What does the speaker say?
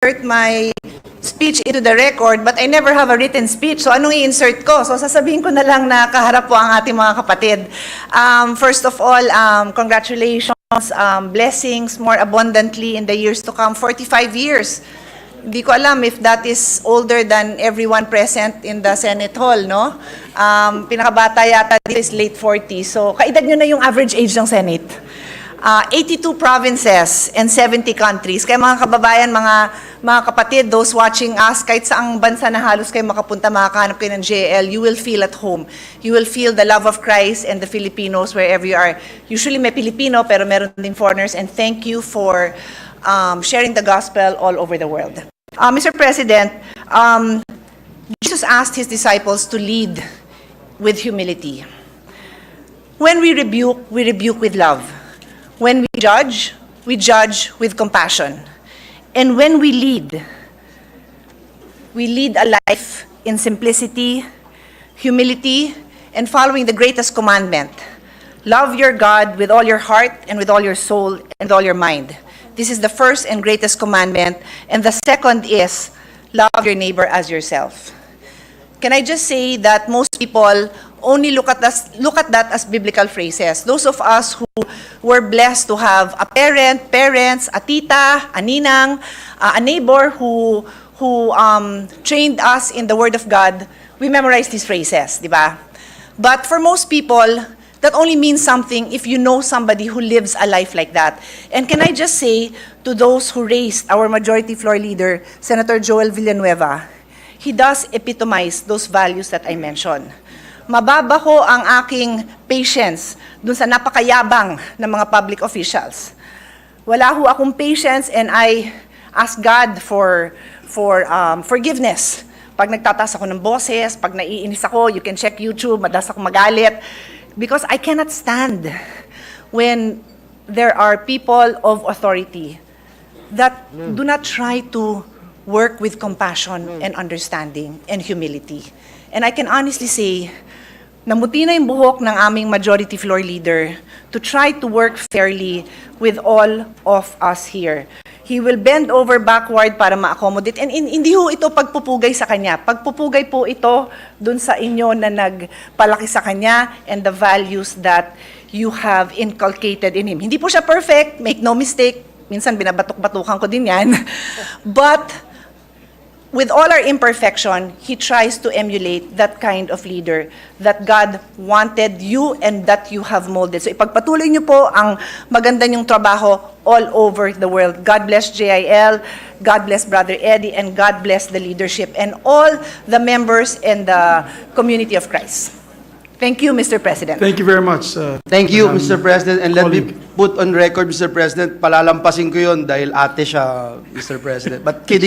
insert my speech into the record, but I never have a written speech. So anong i-insert ko? So sasabihin ko na lang na kaharap po ang ating mga kapatid. First of all, congratulations, blessings more abundantly in the years to come. 45 years. Hindi ko alam if that is older than everyone present in the Senate Hall, no? Pinakabata yata dito is late 40s. So kaedad nyo na yung average age ng Senate. 82 provinces and 70 countries. Kaya mga kababayan, mga kapatid, those watching us, kahit saang bansa na halos kayo makapunta, makakahanap kayo ng JL, you will feel at home. You will feel the love of Christ and the Filipinos wherever you are. Usually may Pilipino, pero meron din foreigners, and thank you for sharing the gospel all over the world. Mr. President, Jesus asked His disciples to lead with humility. When we rebuke with love. When we judge with compassion. And when we lead a life in simplicity, humility, and following the greatest commandment. Love your God with all your heart and with all your soul and all your mind. This is the first and greatest commandment. And the second is, love your neighbor as yourself. Can I just say that most people only look at that as biblical phrases. Those of us who were blessed to have a parents, a tita, a ninang, a neighbor who trained us in the Word of God, we memorize these phrases, di ba? But for most people, that only means something if you know somebody who lives a life like that. And can I just say to those who raised our Majority Floor Leader, Senator Joel Villanueva, he does epitomize those values that I mentioned. Mababa ko ang aking patience dun sa napakayabang ng mga public officials. Wala ho akong patience, and I ask God for forgiveness. Pag nagtataas ako ng boses, pag naiinis ako, you can check YouTube, madalas ako magalit. Because I cannot stand when there are people of authority that do not try to work with compassion and understanding and humility. And I can honestly say, namuti na yung buhok ng aming Majority Floor Leader to try to work fairly with all of us here. He will bend over backward para ma-accommodate. And hindi ho ito pagpupugay sa kanya. Pagpupugay po ito dun sa inyo na nagpalaki sa kanya and the values that you have inculcated in him. Hindi po siya perfect, make no mistake. Minsan binabatok-batukan ko din yan. But with all our imperfection, he tries to emulate that kind of leader that God wanted you and that you have molded. So ipagpatuloy niyo po ang maganda niyong trabaho all over the world. God bless JIL, God bless Brother Eddie, and God bless the leadership and all the members and the community of Christ. Thank you, Mr. President. Thank you very much. Thank you, Mr. President. And let me colleague. put on record, Mr. President, palalampasin ko yun dahil ate siya, Mr. President. But kidding.